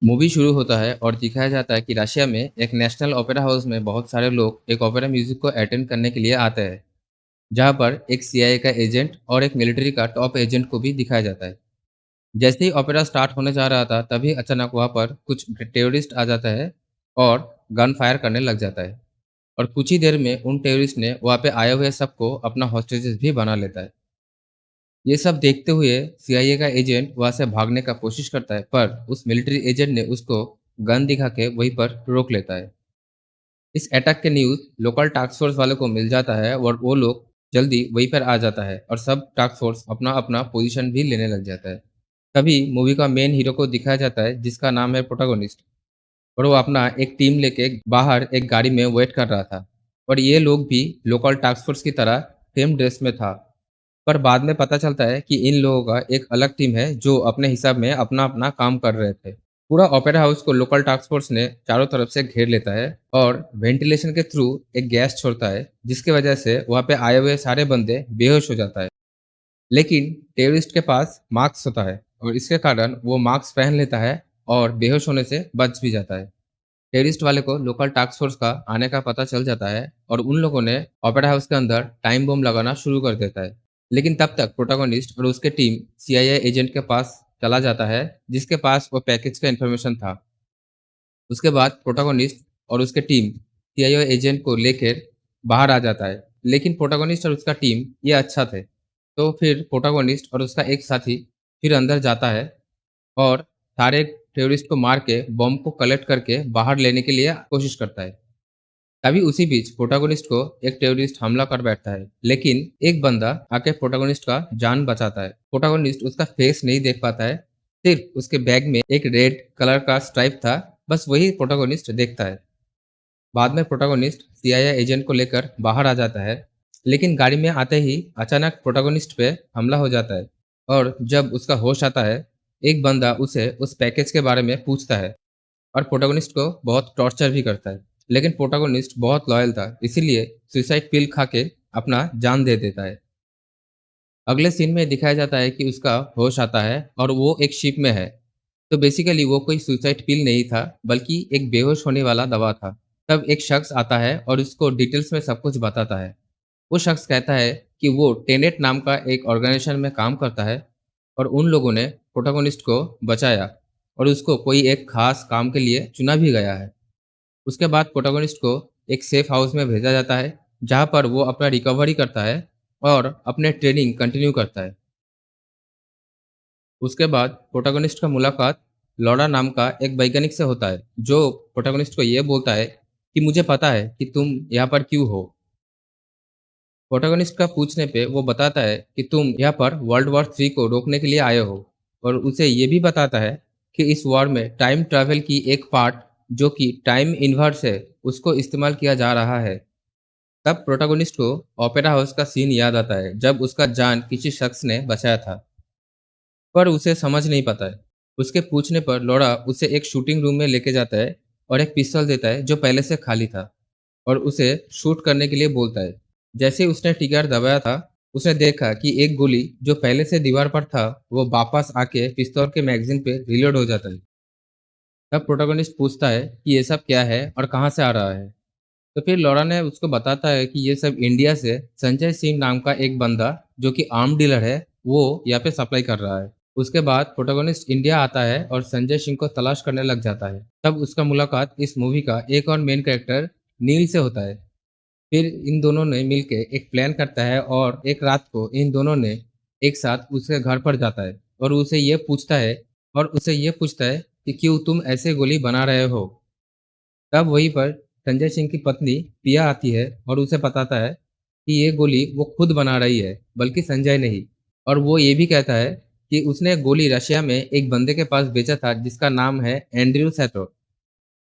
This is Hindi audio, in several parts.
मूवी शुरू होता है और दिखाया जाता है कि रशिया में एक नेशनल ओपेरा हाउस में बहुत सारे लोग एक ओपेरा म्यूजिक को अटेंड करने के लिए आते हैं, जहां पर एक सीआईए का एजेंट और एक मिलिट्री का टॉप एजेंट को भी दिखाया जाता है। जैसे ही ओपेरा स्टार्ट होने जा रहा था, तभी अचानक वहां पर कुछ टेररिस्ट आ जाता है और गन फायर करने लग जाता है। और कुछ ही देर में उन टेररिस्ट ने वहां पे आए हुए सबको अपना हॉस्टेजेस भी बना लेता है। ये सब देखते हुए सीआईए का एजेंट वहां से भागने का कोशिश करता है, पर उस मिलिट्री एजेंट ने उसको गन दिखा के वहीं पर रोक लेता है। इस अटैक के न्यूज़ लोकल टास्क फोर्स वालों को मिल जाता है और वो लोग जल्दी वहीं पर आ जाता है और सब टास्क फोर्स अपना-अपना पोजीशन भी लेने लग जाता है। तभी मूवी का मेन हीरो को दिखाया जाता है, जिसका नाम है प्रोटैगनिस्ट, और वो अपना एक टीम लेके बाहर एक गाड़ी में वेट कर रहा था। और ये लोग भी लोकल टास्क फोर्स की तरह सेम ड्रेस में था। पर बाद में पता चलता है कि इन लोगों का एक अलग टीम है जो अपने हिसाब में अपना-अपना काम कर रहे थे। पूरा ओपेरा हाउस को लोकल टास्क फोर्स ने चारों तरफ से घेर लेता है और वेंटिलेशन के थ्रू एक गैस छोड़ता है, जिसकी वजह से वहाँ पे आए हुए सारे बंदे बेहोश हो जाता है। लेकिन टेररिस्ट के पास मास्क होता है और इसके कारण वो मास्क पहन लेता है और बेहोश होने से बच भी जाता है। टेररिस्ट वाले को लोकल टास्क फोर्स का आने का पता चल जाता है और उन लोगों ने ओपेरा हाउस के अंदर टाइम बम लगाना शुरू कर देता है। लेकिन तब तक प्रोटैगनिस्ट और उसके टीम सीआईए एजेंट के पास चला जाता है, जिसके पास वो पैकेज का इन्फॉर्मेशन था। उसके बाद प्रोटैगनिस्ट और उसके टीम सीआईए एजेंट को लेकर बाहर आ जाता है। लेकिन प्रोटैगनिस्ट और उसका टीम ये अच्छा थे। तो फिर प्रोटैगनिस्ट और उसका एक साथी फिर अंदर जाता है और सारे टेररिस्ट को मार के बम को कलेक्ट करके बाहर लेने के लिए कोशिश करता है। तभी उसी बीच प्रोटैगनिस्ट को एक टेररिस्ट हमला कर बैठता है, लेकिन एक बंदा आके प्रोटैगनिस्ट का जान बचाता है। प्रोटैगनिस्ट उसका फेस नहीं देख पाता है, सिर्फ उसके बैग में एक रेड कलर का स्ट्राइप था, बस वही प्रोटैगनिस्ट देखता है। बाद में प्रोटैगनिस्ट सीआईए एजेंट को लेकर बाहर आ जाता है, लेकिन गाड़ी में आते ही अचानक प्रोटैगनिस्ट पे हमला हो जाता है। और जब उसका होश आता है, एक बंदा उसे उस पैकेज के बारे में पूछता है और प्रोटैगनिस्ट को बहुत टॉर्चर भी करता है। लेकिन प्रोटैगनिस्ट बहुत लॉयल था, इसीलिए सुसाइड पिल खा के अपना जान दे देता है। अगले सीन में दिखाया जाता है कि उसका होश आता है और वो एक शिप में है। तो बेसिकली वो कोई सुसाइड पिल नहीं था, बल्कि एक बेहोश होने वाला दवा था। तब एक शख्स आता है और उसको डिटेल्स में सब कुछ बताता है। वो शख्स कहता है कि वो टेनेट नाम का एक ऑर्गेनाइजेशन में काम करता है और उन लोगों ने प्रोटैगनिस्ट को बचाया और उसको कोई एक खास काम के लिए चुना भी गया है। उसके बाद प्रोटैगनिस्ट को एक सेफ हाउस में भेजा जाता है, जहाँ पर वो अपना रिकवरी करता है और अपने ट्रेनिंग कंटिन्यू करता है। उसके बाद प्रोटैगनिस्ट का मुलाकात लौरा नाम का एक वैज्ञानिक से होता है, जो प्रोटैगनिस्ट को ये बोलता है कि मुझे पता है कि तुम यहाँ पर क्यों हो। प्रोटैगनिस्ट का पूछने पे वो बताता है कि तुम यहाँ पर वर्ल्ड वॉर 3 को रोकने के लिए आए हो, और उसे ये भी बताता है कि इस वॉर में टाइम ट्रैवल की एक पार्ट, जो कि टाइम इन्वर्स है, उसको इस्तेमाल किया जा रहा है। तब प्रोटैगनिस्ट को ओपेरा हाउस का सीन याद आता है, जब उसका जान किसी शख्स ने बचाया था, पर उसे समझ नहीं पाता है। उसके पूछने पर लौरा उसे एक शूटिंग रूम में लेके जाता है और एक पिस्तौल देता है जो पहले से खाली था, और उसे शूट करने के लिए बोलता है। जैसे ही उसने ट्रिगर दबाया था, उसने देखा कि एक गोली जो पहले से दीवार पर था, वो वापस आके पिस्तौल के मैगज़ीन पे रीलोड हो जाता है। तब प्रोटैगनिस्ट पूछता है कि ये सब क्या है और कहाँ से आ रहा है? तो फिर लौरा ने उसको बताता है कि ये सब इंडिया से संजय सिंह नाम का एक बंदा, जो कि आर्म डीलर है, वो यहाँ पे सप्लाई कर रहा है। उसके बाद प्रोटैगनिस्ट इंडिया आता है और संजय सिंह को तलाश करने लग जाता है। तब उसका मुलाकात इस मूवी का एक और मेन कैरेक्टर नील से होता है। फिर इन दोनों ने मिलके एक प्लान करता है और एक रात को इन दोनों ने एक साथ उसके घर पर जाता है और उसे ये पूछता है कि क्यों तुम ऐसे गोली बना रहे हो? तब वहीं पर संजय सिंह की पत्नी पिया आती है और उसे बताता है कि ये गोली वो खुद बना रही है, बल्कि संजय नहीं। और वो ये भी कहता है कि उसने गोली रशिया में एक बंदे के पास बेचा था, जिसका नाम है एंड्रयू सैटो।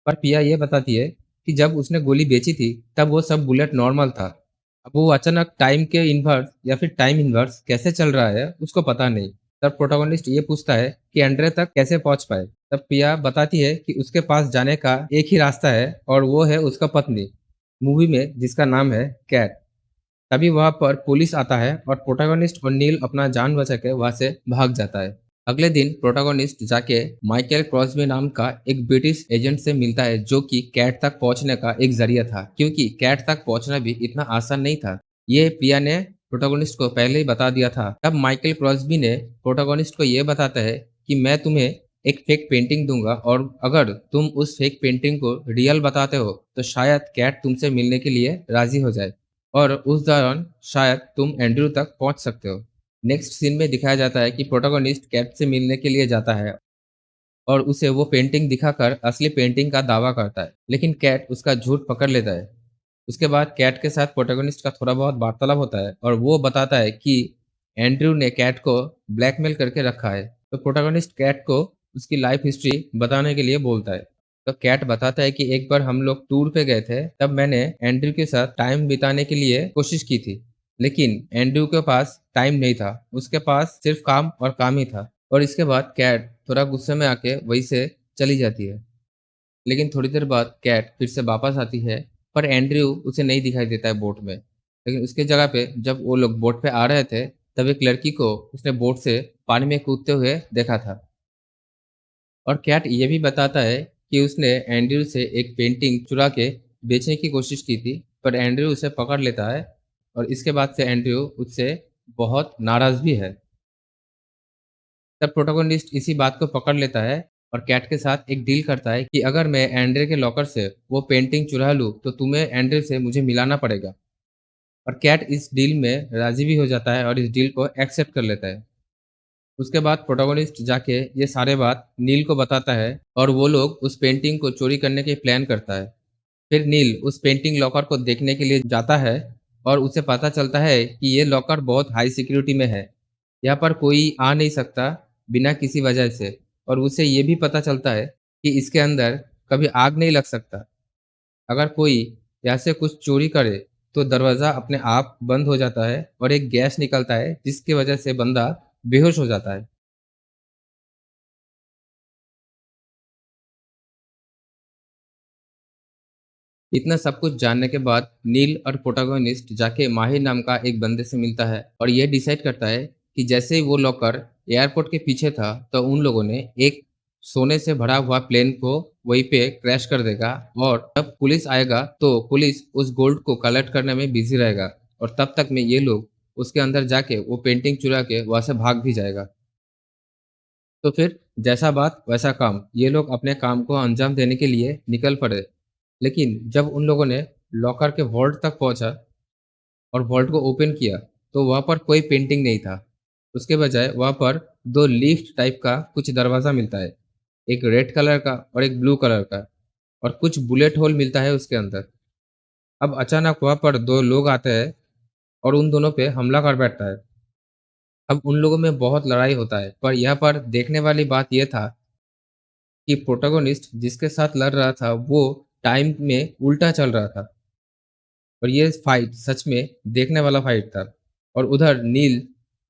पर पिया ये बताती है कि जब उसने गोली बेची थी, तब वो सब बुलेट नॉर्मल था। अब वो अचानक टाइम के इन्वर्स या फिर टाइम इन्वर्स कैसे चल रहा है, उसको पता नहीं। तब प्रोटैगनिस्ट ये पूछता है कि एंड्रे तक कैसे पहुंच पाए। तब पिया बताती है कि उसके पास जाने का एक ही रास्ता है, और वो है उसका पत्नी, मूवी में जिसका नाम है कैट। तभी वहां पर पुलिस आता है और प्रोटैगनिस्ट और नील अपना जान बचा के वहां से भाग जाता है। अगले दिन प्रोटोगोनिस्ट जाके माइकल क्रॉसबी नाम का एक ब्रिटिश एजेंट से मिलता है जो कि कैट तक पहुंचने का एक जरिया था, क्योंकि कैट तक पहुंचना भी इतना आसान नहीं था। ये प्रिया ने प्रोटोगोनिस्ट को पहले ही बता दिया था। तब माइकल क्रॉसबी ने प्रोटोगोनिस्ट को ये बताता है कि मैं तुम्हें एक फेक पेंटिंग दूंगा, और अगर तुम उस फेक पेंटिंग को रियल बताते हो तो शायद कैट तुमसे मिलने के लिए राजी हो जाए, और उस दौरान शायद तुम एंड्रयू तक पहुंच सकते हो। नेक्स्ट सीन में दिखाया जाता है कि प्रोटोगोनिस्ट कैट से मिलने के लिए जाता है और उसे वो पेंटिंग दिखाकर असली पेंटिंग का दावा करता है, लेकिन कैट उसका झूठ पकड़ लेता है। उसके बाद कैट के साथ प्रोटोगोनिस्ट का थोड़ा बहुत वार्तालाप होता है और वो बताता है कि एंड्रयू ने कैट को ब्लैकमेल करके रखा है। तो प्रोटोगोनिस्ट कैट को उसकी लाइफ हिस्ट्री बताने के लिए बोलता है। तो कैट बताता है कि एक बार हम लोग टूर पे गए थे, तब मैंने एंड्रयू के साथ टाइम बिताने के लिए कोशिश की थी, लेकिन एंड्रयू के पास टाइम नहीं था, उसके पास सिर्फ काम और काम ही था। और इसके बाद कैट थोड़ा गुस्से में आके वहीं से चली जाती है। लेकिन थोड़ी देर बाद कैट फिर से वापस आती है, पर एंड्रयू उसे नहीं दिखाई देता है बोट में। लेकिन उसके जगह पे जब वो लोग बोट पे आ रहे थे, तब एक लड़की को उसने बोट से पानी में कूदते हुए देखा था। और कैट ये भी बताता है कि उसने एंड्रयू से एक पेंटिंग चुरा के बेचने की कोशिश की थी, पर एंड्रयू उसे पकड़ लेता है, और इसके बाद से एंड्रयू उससे बहुत नाराज़ भी है। तब प्रोटोगोनिस्ट इसी बात को पकड़ लेता है और कैट के साथ एक डील करता है कि अगर मैं एंड्रे के लॉकर से वो पेंटिंग चुरा लूँ तो तुम्हें एंड्रे से मुझे मिलाना पड़ेगा। और कैट इस डील में राजी भी हो जाता है और इस डील को एक्सेप्ट कर लेता है। उसके बाद प्रोटोगोनिस्ट जाके ये सारे बात नील को बताता है और वो लोग उस पेंटिंग को चोरी करने के प्लान करता है। फिर नील उस पेंटिंग लॉकर को देखने के लिए जाता है और उसे पता चलता है कि ये लॉकर बहुत हाई सिक्योरिटी में है। यहाँ पर कोई आ नहीं सकता बिना किसी वजह से, और उसे ये भी पता चलता है कि इसके अंदर कभी आग नहीं लग सकता। अगर कोई यहाँ से कुछ चोरी करे तो दरवाज़ा अपने आप बंद हो जाता है और एक गैस निकलता है जिसकी वजह से बंदा बेहोश हो जाता है। इतना सब कुछ जानने के बाद नील और प्रोटोगोनिस्ट जाके माहिर नाम का एक बंदे से मिलता है और ये डिसाइड करता है कि जैसे ही वो लॉकर एयरपोर्ट के पीछे था, तो उन लोगों ने एक सोने से भरा हुआ प्लेन को वहीं पे क्रैश कर देगा, और जब पुलिस आएगा तो पुलिस उस गोल्ड को कलेक्ट करने में बिजी रहेगा, और तब तक में ये लोग उसके अंदर जाके वो पेंटिंग चुरा के वहां से भाग भी जाएगा। तो फिर जैसा बात वैसा काम, ये लोग अपने काम को अंजाम देने के लिए निकल पड़े। लेकिन जब उन लोगों ने लॉकर के वॉल्ट तक पहुंचा और वॉल्ट को ओपन किया, तो वहाँ पर कोई पेंटिंग नहीं था। उसके बजाय वहाँ पर दो लिफ्ट टाइप का कुछ दरवाज़ा मिलता है, एक रेड कलर का और एक ब्लू कलर का, और कुछ बुलेट होल मिलता है उसके अंदर। अब अचानक वहाँ पर दो लोग आते हैं और उन दोनों पे हमला कर बैठता है। अब उन लोगों में बहुत लड़ाई होता है, पर यहाँ पर देखने वाली बात यह था कि प्रोटोगोनिस्ट जिसके साथ लड़ रहा था वो टाइम में उल्टा चल रहा था, और ये फाइट सच में देखने वाला फाइट था। और उधर नील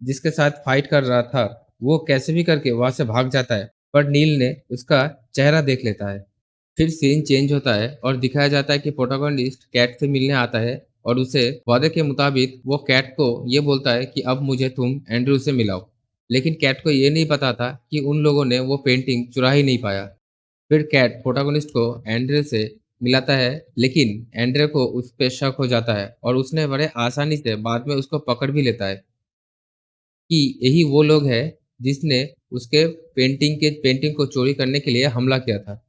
जिसके साथ फाइट कर रहा था, वो कैसे भी करके वहां से भाग जाता है, पर नील ने उसका चेहरा देख लेता है। फिर सीन चेंज होता है और दिखाया जाता है कि प्रोटोगोनिस्ट कैट से मिलने आता है और उसे वादे के मुताबिक वो कैट को ये बोलता है कि अब मुझे तुम एंड्रयू से मिलाओ। लेकिन कैट को ये नहीं पता था कि उन लोगों ने वो पेंटिंग चुरा ही नहीं पाया। फिर कैट प्रोटोगोनिस्ट को एंड्रे से मिलाता है, लेकिन एंड्रे को उस पे शक हो जाता है और उसने बड़े आसानी से बाद में उसको पकड़ भी लेता है कि यही वो लोग हैं जिसने उसके पेंटिंग को चोरी करने के लिए हमला किया था।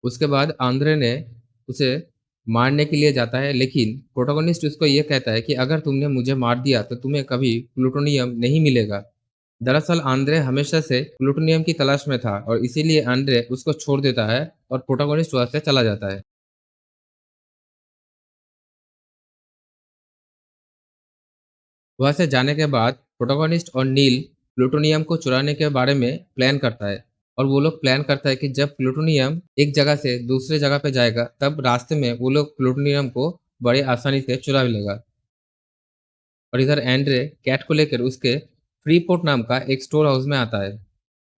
उसके बाद आंद्रे ने उसे मारने के लिए जाता है, लेकिन प्रोटोगोनिस्ट उसको ये कहता है कि अगर तुमने मुझे मार दिया तो तुम्हें कभी प्लूटोनियम नहीं मिलेगा। दरअसल आंद्रे हमेशा से प्लूटोनियम की तलाश में था और इसीलिए आंद्रे उसको छोड़ देता है और प्रोटोगोनिस्ट वहां से चला जाता है। वहां से जाने के बाद प्रोटोगोनिस्ट और नील प्लूटोनियम को चुराने के बारे में प्लान करता है, और वो लोग प्लान करता है कि जब प्लूटोनियम एक जगह से दूसरे जगह पे जाएगा, तब रास्ते में वो लोग प्लूटोनियम को बड़ी आसानी से चुरा भी लेगा। और इधर एंड्रे कैट को लेकर उसके फ्रीपोर्ट नाम का एक स्टोर हाउस में आता है,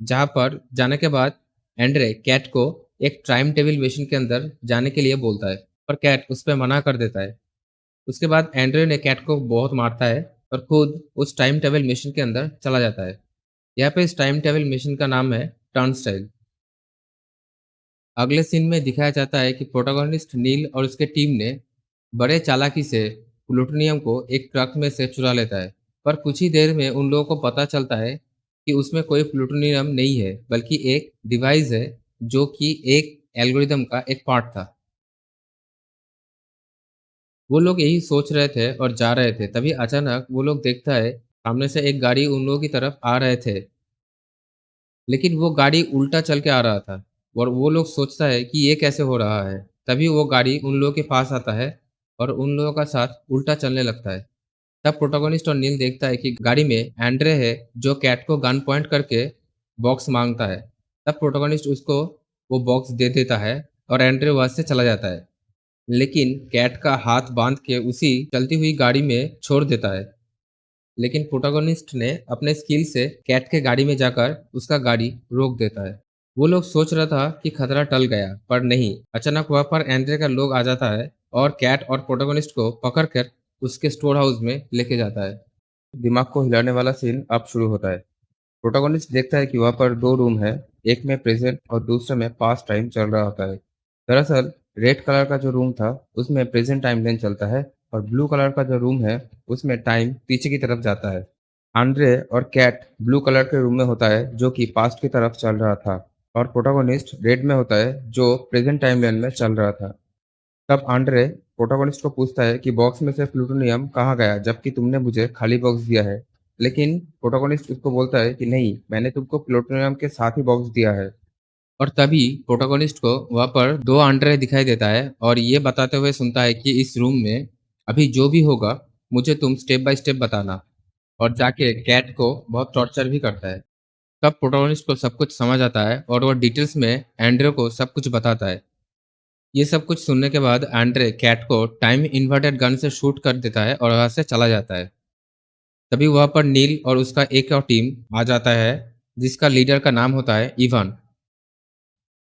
जहाँ पर जाने के बाद एंड्रे कैट को एक टाइम टेबल मशीन के अंदर जाने के लिए बोलता है, पर कैट उस पर मना कर देता है। उसके बाद एंड्रे ने कैट को बहुत मारता है और खुद उस टाइम टेबल मशीन के अंदर चला जाता है। यहाँ पे इस टाइम ट्रैवल मिशन का नाम है टर्नस्टाइल। अगले सीन में दिखाया जाता है कि प्रोटोगोनिस्ट नील और उसके टीम ने बड़े चालाकी से प्लूटोनियम को एक ट्रक में से चुरा लेता है। पर कुछ ही देर में उन लोगों को पता चलता है कि उसमें कोई प्लूटोनियम नहीं है, बल्कि एक डिवाइस है जो कि एक एल्गोरिदम का एक पार्ट था। वो लोग यही सोच रहे थे और जा रहे थे, तभी अचानक वो लोग देखता है सामने से एक गाड़ी उन लोगों की तरफ आ रहे थे। लेकिन वो गाड़ी उल्टा चल के आ रहा था और वो लोग सोचता है कि ये कैसे हो रहा है। तभी वो गाड़ी उन लोगों के पास आता है और उन लोगों का साथ उल्टा चलने लगता है। तब प्रोटोगोनिस्ट और नील देखता है कि गाड़ी में एंड्रे है जो कैट को गन पॉइंट करके बॉक्स मांगता है। तब प्रोटोगोनिस्ट उसको वो बॉक्स दे देता है और एंड्रे वहां से चला जाता है। लेकिन कैट का हाथ बांध के उसी चलती हुई गाड़ी में छोड़ देता है। लेकिन प्रोटोगोनिस्ट ने अपने स्किल से कैट के गाड़ी में जाकर उसका गाड़ी रोक देता है। वो लोग सोच रहा था कि खतरा टल गया, पर नहीं। अचानक वहाँ पर एंड्रे का लोग आ जाता है और कैट और प्रोटोगोनिस्ट को पकड़कर उसके स्टोर हाउस में लेके जाता है। दिमाग को हिलाने वाला सीन अब शुरू होता है। प्रोटोगोनिस्ट देखता है कि वहाँ पर दो रूम है, एक में प्रेजेंट और दूसरे में पास्ट टाइम चल रहा होता है। दरअसल रेड कलर का जो रूम था उसमें प्रेजेंट टाइम लाइन चलता है और ब्लू कलर का जो रूम है उसमें टाइम पीछे की तरफ जाता है। आंद्रे और कैट ब्लू कलर के रूम में होता है जो कि पास्ट की तरफ चल रहा था और प्रोटोगोनिस्ट रेड में होता है जो प्रेजेंट टाइम लाइन में चल रहा था। तब आंद्रे प्रोटोगोनिस्ट को पूछता है कि बॉक्स में से प्लूटोनियम कहाँ गया जबकि तुमने मुझे खाली बॉक्स दिया है। लेकिन प्रोटोगोनिस्ट उसको बोलता है कि नहीं, मैंने तुमको प्लूटोनियम के साथ ही बॉक्स दिया है। और तभी प्रोटोगोनिस्ट को वहाँ पर दो आंद्रे दिखाई देता है और ये बताते हुए सुनता है कि इस रूम में अभी जो भी होगा मुझे तुम स्टेप बाय स्टेप बताना। और जाके कैट को बहुत टॉर्चर भी करता है। तब प्रोटोगोनिस्ट को सब कुछ समझ आता है और वो डिटेल्स में एंड्रे को सब कुछ बताता है। ये सब कुछ सुनने के बाद एंड्रे कैट को टाइम इन्वर्टेड गन से शूट कर देता है और वहां से चला जाता है। तभी वहां पर नील और उसका एक और टीम आ जाता है जिसका लीडर का नाम होता है इवान।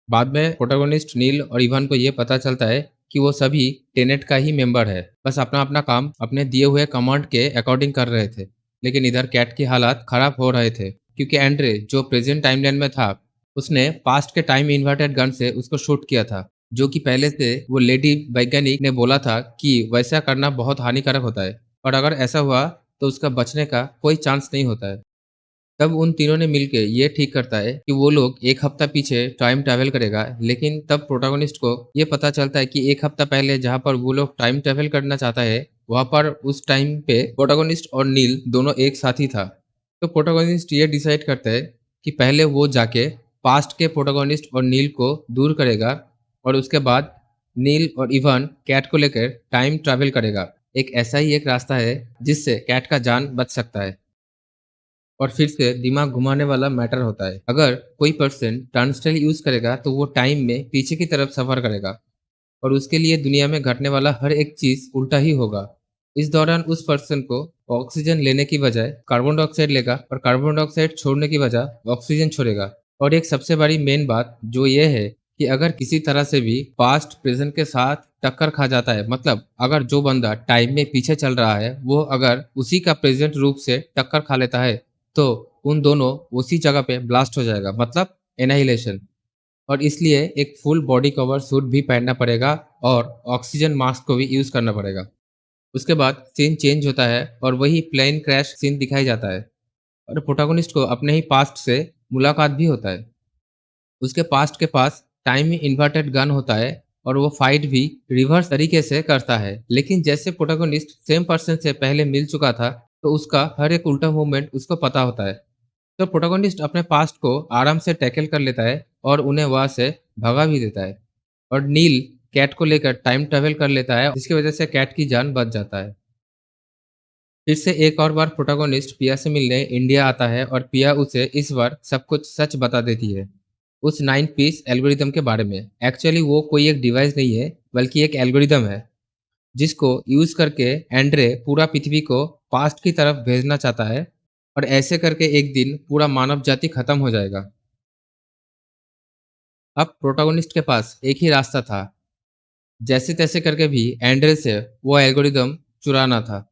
बाद में प्रोटोगोनिस्ट नील और इवान को ये पता चलता है कि वो सभी टेनेट का ही मेंबर है, बस अपना अपना काम अपने दिए हुए कमांड के अकॉर्डिंग कर रहे थे। लेकिन इधर कैट की हालात खराब हो रहे थे क्योंकि एंड्रे जो प्रेजेंट टाइमलाइन में था उसने पास्ट के टाइम इन्वर्टेड गन से उसको शूट किया था, जो कि पहले से वो लेडी वैज्ञानिक ने बोला था कि वैसा करना बहुत हानिकारक होता है और अगर ऐसा हुआ तो उसका बचने का कोई चांस नहीं होता है। तब उन तीनों ने मिलके ये ठीक करता है कि वो लोग एक हफ्ता पीछे टाइम ट्रैवल करेगा। लेकिन तब प्रोटोगोनिस्ट को ये पता चलता है कि एक हफ्ता पहले जहाँ पर वो लोग टाइम ट्रैवल करना चाहता है वहाँ पर उस टाइम पे प्रोटोगोनिस्ट और नील दोनों एक साथ ही था। तो प्रोटोगोनिस्ट ये डिसाइड करता है कि पहले वो जाके पास्ट के प्रोटोगोनिस्ट और नील को दूर करेगा और उसके बाद नील और इवान कैट को लेकर टाइम ट्रैवल करेगा। एक ऐसा ही एक रास्ता है जिससे कैट का जान बच सकता है। और फिर से दिमाग घुमाने वाला मैटर होता है। अगर कोई पर्सन टर्नस्टेल यूज करेगा तो वो टाइम में पीछे की तरफ सफर करेगा और उसके लिए दुनिया में घटने वाला हर एक चीज उल्टा ही होगा। इस दौरान उस पर्सन को ऑक्सीजन लेने की बजाय कार्बन डाइऑक्साइड लेगा और कार्बन डाइऑक्साइड छोड़ने की बजाय ऑक्सीजन छोड़ेगा। और एक सबसे बड़ी मेन बात जो ये है कि अगर किसी तरह से भी पास्ट प्रेजेंट के साथ टक्कर खा जाता है, मतलब अगर जो बंदा टाइम में पीछे चल रहा है वो अगर उसी का प्रेजेंट रूप से टक्कर खा लेता है तो उन दोनों उसी जगह पे ब्लास्ट हो जाएगा, मतलब एनाहिलेशन। और इसलिए एक फुल बॉडी कवर सूट भी पहनना पड़ेगा और ऑक्सीजन मास्क को भी यूज करना पड़ेगा। उसके बाद सीन चेंज होता है और वही प्लेन क्रैश सीन दिखाई जाता है और प्रोटोगोनिस्ट को अपने ही पास्ट से मुलाकात भी होता है। उसके पास्ट के पास टाइम इन्वर्टेड गन होता है और वो फाइट भी रिवर्स तरीके से करता है। लेकिन जैसे प्रोटोगोनिस्ट सेम पर्सन से पहले मिल चुका था तो उसका हर एक उल्टा मूवमेंट उसको पता होता है। तो प्रोटोगोनिस्ट अपने पास्ट को आराम से टैकल कर लेता है और उन्हें वहां से भगा भी देता है। और नील कैट को लेकर टाइम ट्रेवल कर लेता है जिसकी वजह से कैट की जान बच जाता है। फिर से एक और बार प्रोटोगोनिस्ट पिया से मिलने इंडिया आता है और पिया उसे इस बार सब कुछ सच बता देती है उस 9 पीस एल्गोरिदम के बारे में। एक्चुअली वो कोई एक डिवाइस नहीं है, बल्कि एक एल्गोरिदम है जिसको यूज करके एंड्रे पूरा पृथ्वी को पास्ट की तरफ भेजना चाहता है और ऐसे करके एक दिन पूरा मानव जाति खत्म हो जाएगा। अब प्रोटोगोनिस्ट के पास एक ही रास्ता था, जैसे तैसे करके भी एंड्रे से वो एल्गोरिदम चुराना था।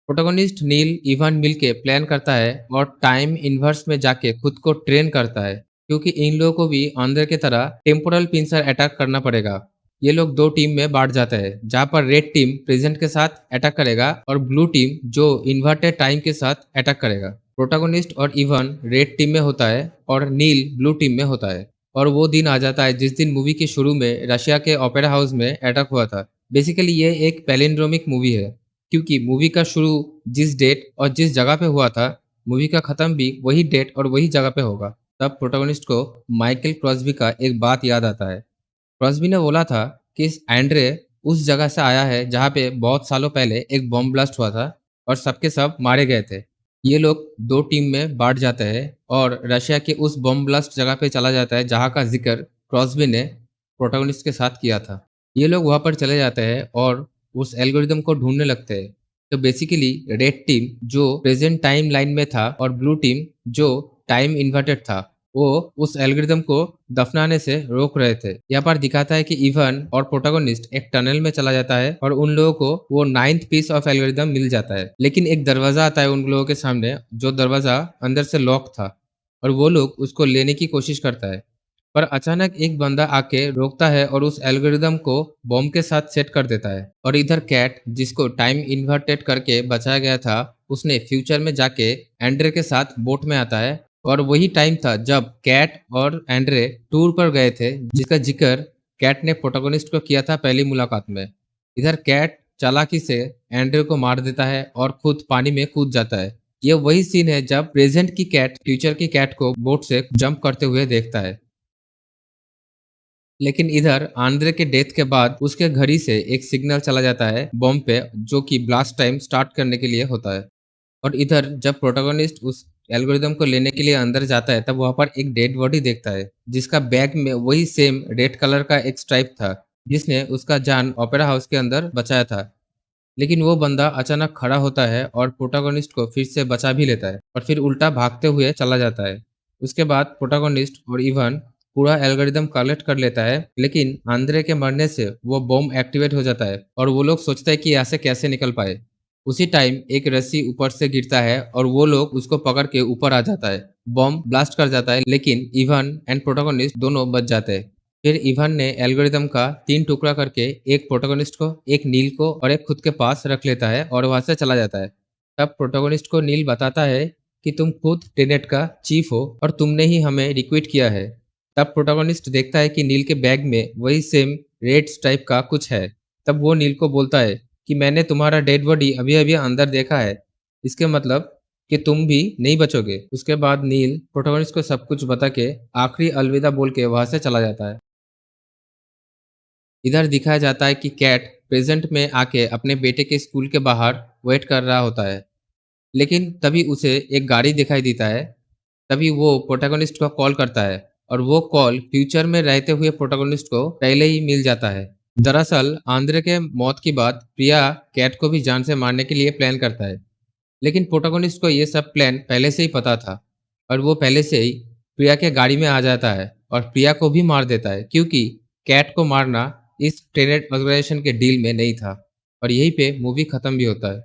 प्रोटोगोनिस्ट नील इवान मिलके प्लान करता है और टाइम इन्वर्स में जाके खुद को ट्रेन करता है, क्योंकि इन लोगों को भी अंदर की तरह टेम्पोरल पिंसर अटैक करना पड़ेगा। ये लोग दो टीम में बांट जाते हैं, जहाँ पर रेड टीम प्रेजेंट के साथ अटैक करेगा और ब्लू टीम जो इन्वर्टेड टाइम के साथ अटैक करेगा। प्रोटोगोनिस्ट और इवन रेड टीम में होता है और नील ब्लू टीम में होता है। और वो दिन आ जाता है जिस दिन मूवी के शुरू में रशिया के ओपेरा हाउस में अटैक हुआ था। बेसिकली ये एक पैलिंड्रोमिक मूवी है, क्योंकि मूवी का शुरू जिस डेट और जिस जगह पे हुआ था, मूवी का खत्म भी वही डेट और वही जगह पे होगा। तब प्रोटोगनिस्ट को माइकल क्रॉसबी का एक बात याद आता है। क्रॉसबी ने बोला था कि एंड्रे उस जगह से आया है जहाँ पे बहुत सालों पहले एक बॉम्ब ब्लास्ट हुआ था और सबके सब मारे गए थे। ये लोग दो टीम में बांट जाते हैं और रशिया के उस बॉम्ब ब्लास्ट जगह पे चला जाता है जहाँ का जिक्र क्रॉसबी ने प्रोटोगनिस्ट के साथ किया था। ये लोग वहाँ पर चले जाते हैं और उस एल्गोरिदम को ढूंढने लगते हैं। तो बेसिकली रेड टीम जो प्रेजेंट टाइम लाइन में था और ब्लू टीम जो टाइम इन्वर्टेड था, वो उस एल्गोरिदम को दफनाने से रोक रहे थे। यहाँ पर दिखाता है कि इवन और प्रोटोगोनिस्ट एक टनल में चला जाता है और उन लोगों को वो नाइन्थ पीस ऑफ एल्गोरिदम मिल जाता है। लेकिन एक दरवाजा आता है उन लोगों के सामने, जो दरवाजा अंदर से लॉक था और वो लोग उसको लेने की कोशिश करता है। पर अचानक एक बंदा आके रोकता है और उस एल्गोरिदम को बॉम्ब के साथ सेट कर देता है। और इधर कैट, जिसको टाइम इन्वर्टेड करके बचाया गया था, उसने फ्यूचर में जाके एंड्रे के साथ बोट में आता है। और वही टाइम था जब कैट और एंड्रे टूर पर गए थे, जिसका जिक्र कैट ने प्रोटोगोनिस्ट को किया था पहली मुलाकात में। इधर कैट चालाकी से एंड्रे को मार देता है और खुद पानी में कूद जाता है। ये वही सीन है जब प्रेजेंट की कैट फ्यूचर की कैट को बोट से जंप करते हुए देखता है। लेकिन इधर आंद्रे के डेथ के बाद उसके घड़ी से एक सिग्नल चला जाता है बॉम्ब पे, जो कि ब्लास्ट टाइम स्टार्ट करने के लिए होता है। और इधर जब प्रोटोगोनिस्ट उस एल्गोरिदम को लेने के लिए अंदर जाता है, तब वहां पर एक डेड बॉडी देखता है, जिसका बैग में वही सेम रेड कलर का एक स्ट्राइप था, जिसने उसका जान ओपेरा हाउस के अंदर बचाया था। लेकिन वो बंदा अचानक खड़ा होता है और प्रोटोगोनिस्ट को फिर से बचा भी लेता है और फिर उल्टा भागते हुए चला जाता है। उसके बाद प्रोटोगोनिस्ट और इवन पूरा एल्गोरिदम कलेक्ट कर लेता है, लेकिन आंद्रे के मरने से वो बॉम्ब एक्टिवेट हो जाता है और वो लोग सोचते हैं कि यहाँ से कैसे निकल पाए। उसी टाइम एक रस्सी ऊपर से गिरता है और वो लोग उसको पकड़ के ऊपर आ जाता है। बॉम्ब ब्लास्ट कर जाता है, लेकिन इवन एंड प्रोटोगोनिस्ट दोनों बच जाते हैं। फिर इवान ने एल्गोरिदम का 3 टुकड़ा करके एक प्रोटोगोनिस्ट को, एक नील को और एक खुद के पास रख लेता है और वहां से चला जाता है। तब प्रोटोगोनिस्ट को नील बताता है कि तुम खुद टेनेट का चीफ हो और तुमने ही हमें रिक्रूट किया है। तब प्रोटोगोनिस्ट देखता है कि नील के बैग में वही सेम रेड स्ट्राइप का कुछ है। तब वो नील को बोलता है कि मैंने तुम्हारा डेड बॉडी अभी अभी अंदर देखा है, इसके मतलब कि तुम भी नहीं बचोगे। उसके बाद नील प्रोटोगोनिस्ट को सब कुछ बता के आखिरी अलविदा बोल के वहां से चला जाता है। इधर दिखाया जाता है कि कैट प्रेजेंट में आके अपने बेटे के स्कूल के बाहर वेट कर रहा होता है। लेकिन तभी उसे एक गाड़ी दिखाई देता है। तभी वो प्रोटैगनिस्ट को कॉल करता है और वो कॉल फ्यूचर में रहते हुए प्रोटैगनिस्ट को पहले ही मिल जाता है। दरअसल आंद्रे के मौत की बात प्रिया कैट को भी जान से मारने के लिए प्लान करता है। लेकिन प्रोटैगनिस्ट को ये सब प्लान पहले से ही पता था और वो पहले से ही प्रिया के गाड़ी में आ जाता है और प्रिया को भी मार देता है, क्योंकि कैट को मारना इस टेनेट ऑर्गेनाइजेशन के डील में नहीं था। और यहीं पे मूवी खत्म भी होता है।